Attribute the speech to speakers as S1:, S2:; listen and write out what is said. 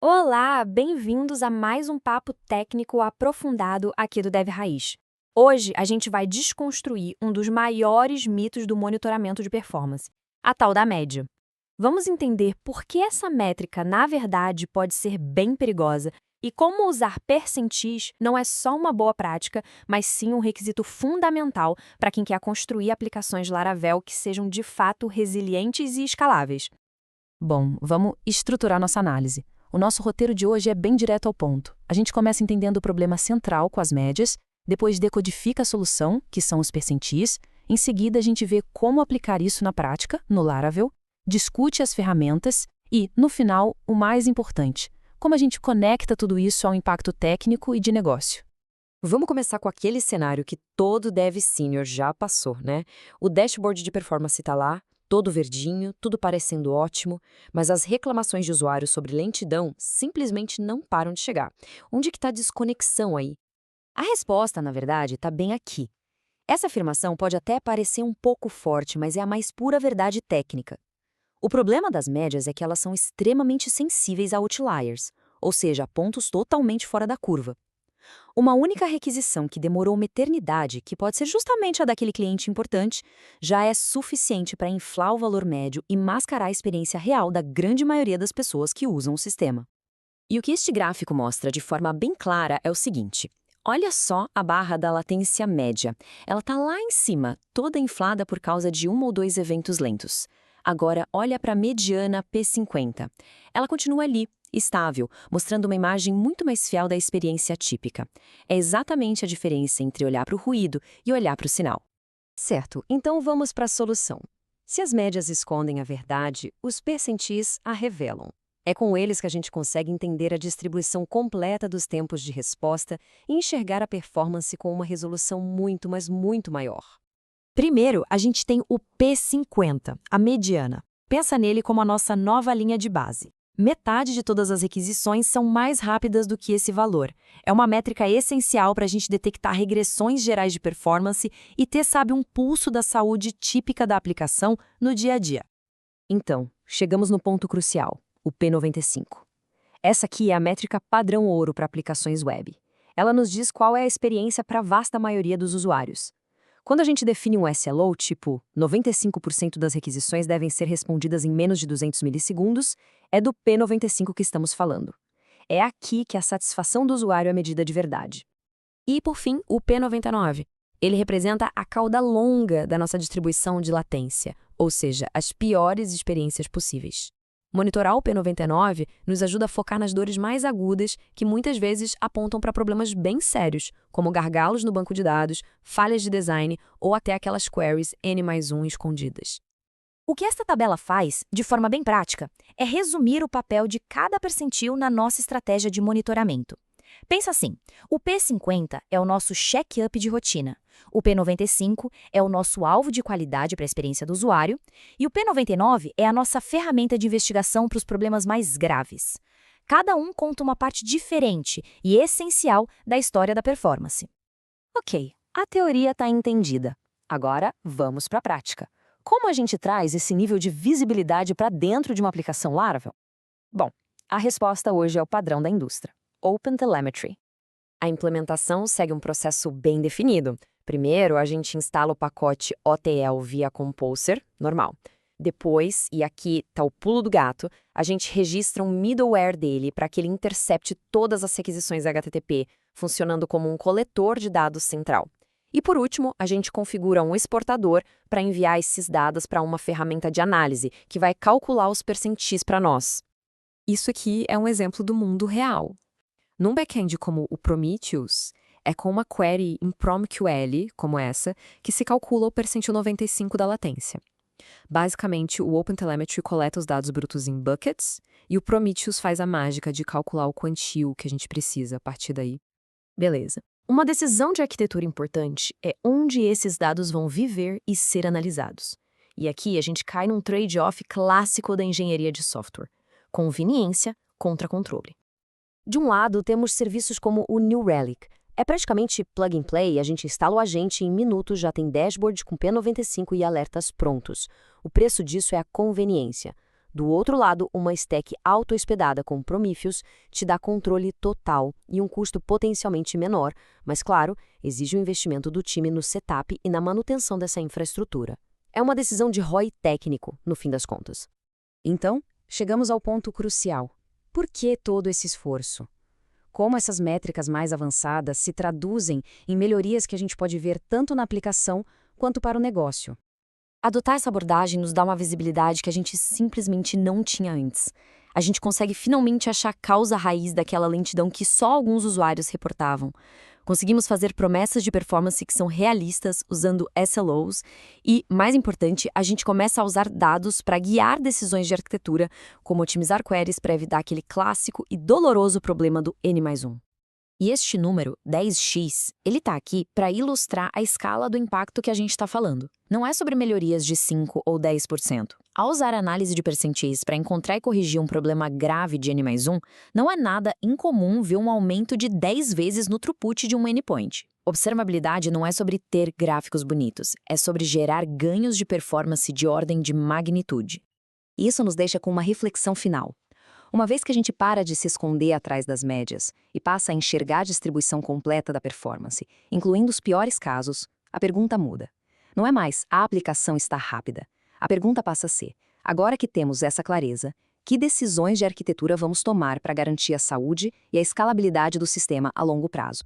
S1: Olá, bem-vindos a mais um papo técnico aprofundado aqui do Dev Raiz. Hoje a gente vai desconstruir um dos maiores mitos do monitoramento de performance, a tal da média. Vamos entender por que essa métrica, na verdade, pode ser bem perigosa e como usar percentis não é só uma boa prática, mas sim um requisito fundamental para quem quer construir aplicações Laravel que sejam de fato resilientes e escaláveis.
S2: Bom, vamos estruturar nossa análise. O nosso roteiro de hoje é bem direto ao ponto. A gente começa entendendo o problema central com as médias, depois decodifica a solução, que são os percentis, em seguida a gente vê como aplicar isso na prática, no Laravel, discute as ferramentas e, no final, o mais importante, como a gente conecta tudo isso ao impacto técnico e de negócio.
S3: Vamos começar com aquele cenário que todo dev senior já passou, né? O dashboard de performance está lá, todo verdinho, tudo parecendo ótimo, mas as reclamações de usuários sobre lentidão simplesmente não param de chegar. Onde que está a desconexão aí? A resposta, na verdade, está bem aqui. Essa afirmação pode até parecer um pouco forte, mas é a mais pura verdade técnica. O problema das médias é que elas são extremamente sensíveis a outliers, ou seja, a pontos totalmente fora da curva. Uma única requisição que demorou uma eternidade, que pode ser justamente a daquele cliente importante, já é suficiente para inflar o valor médio e mascarar a experiência real da grande maioria das pessoas que usam o sistema. E o que este gráfico mostra de forma bem clara é o seguinte. Olha só a barra da latência média. Ela está lá em cima, toda inflada por causa de um ou dois eventos lentos. Agora, olha para a mediana P50. Ela continua ali, estável, mostrando uma imagem muito mais fiel da experiência típica. É exatamente a diferença entre olhar para o ruído e olhar para o sinal. Certo, então vamos para a solução. Se as médias escondem a verdade, os percentis a revelam. É com eles que a gente consegue entender a distribuição completa dos tempos de resposta e enxergar a performance com uma resolução muito, mas muito maior. Primeiro, a gente tem o P50, a mediana. Pensa nele como a nossa nova linha de base. Metade de todas as requisições são mais rápidas do que esse valor. É uma métrica essencial para a gente detectar regressões gerais de performance e ter, um pulso da saúde típica da aplicação no dia a dia. Então, chegamos no ponto crucial, o P95. Essa aqui é a métrica padrão ouro para aplicações web. Ela nos diz qual é a experiência para a vasta maioria dos usuários. Quando a gente define um SLO, tipo 95% das requisições devem ser respondidas em menos de 200 milissegundos, é do P95 que estamos falando. É aqui que a satisfação do usuário é medida de verdade. E, por fim, o P99. Ele representa a cauda longa da nossa distribuição de latência, ou seja, as piores experiências possíveis. Monitorar o P99 nos ajuda a focar nas dores mais agudas que muitas vezes apontam para problemas bem sérios, como gargalos no banco de dados, falhas de design ou até aquelas queries N+1 escondidas. O que esta tabela faz, de forma bem prática, é resumir o papel de cada percentil na nossa estratégia de monitoramento. Pensa assim, o P50 é o nosso check-up de rotina, o P95 é o nosso alvo de qualidade para a experiência do usuário e o P99 é a nossa ferramenta de investigação para os problemas mais graves. Cada um conta uma parte diferente e essencial da história da performance. Ok, a teoria está entendida. Agora, vamos para a prática. Como a gente traz esse nível de visibilidade para dentro de uma aplicação Laravel? Bom, a resposta hoje é o padrão da indústria. OpenTelemetry. A implementação segue um processo bem definido. Primeiro, a gente instala o pacote OTL via Composer, normal. Depois, e aqui está o pulo do gato, a gente registra um middleware dele para que ele intercepte todas as requisições HTTP, funcionando como um coletor de dados central. E por último, a gente configura um exportador para enviar esses dados para uma ferramenta de análise, que vai calcular os percentis para nós. Isso aqui é um exemplo do mundo real. Num back-end como o Prometheus, é com uma query em PromQL, como essa, que se calcula o percentil 95 da latência. Basicamente, o OpenTelemetry coleta os dados brutos em buckets e o Prometheus faz a mágica de calcular o quantio que a gente precisa a partir daí. Beleza. Uma decisão de arquitetura importante é onde esses dados vão viver e ser analisados. E aqui a gente cai num trade-off clássico da engenharia de software: conveniência contra controle. De um lado, temos serviços como o New Relic. É praticamente plug and play, a gente instala o agente e em minutos já tem dashboard com P95 e alertas prontos. O preço disso é a conveniência. Do outro lado, uma stack auto-hospedada com Prometheus te dá controle total e um custo potencialmente menor, mas, claro, exige um investimento do time no setup e na manutenção dessa infraestrutura. É uma decisão de ROI técnico, no fim das contas.
S2: Então, chegamos ao ponto crucial. Por que todo esse esforço? Como essas métricas mais avançadas se traduzem em melhorias que a gente pode ver tanto na aplicação quanto para o negócio?
S1: Adotar essa abordagem nos dá uma visibilidade que a gente simplesmente não tinha antes. A gente consegue finalmente achar a causa raiz daquela lentidão que só alguns usuários reportavam. Conseguimos fazer promessas de performance que são realistas usando SLOs e, mais importante, a gente começa a usar dados para guiar decisões de arquitetura, como otimizar queries para evitar aquele clássico e doloroso problema do N+1. E este número, 10x, ele está aqui para ilustrar a escala do impacto que a gente está falando. Não é sobre melhorias de 5 ou 10%. Ao usar a análise de percentis para encontrar e corrigir um problema grave de N+1, não é nada incomum ver um aumento de 10 vezes no throughput de um endpoint. Observabilidade não é sobre ter gráficos bonitos, é sobre gerar ganhos de performance de ordem de magnitude.
S2: Isso nos deixa com uma reflexão final. Uma vez que a gente para de se esconder atrás das médias e passa a enxergar a distribuição completa da performance, incluindo os piores casos, a pergunta muda. Não é mais a aplicação está rápida. A pergunta passa a ser, agora que temos essa clareza, que decisões de arquitetura vamos tomar para garantir a saúde e a escalabilidade do sistema a longo prazo?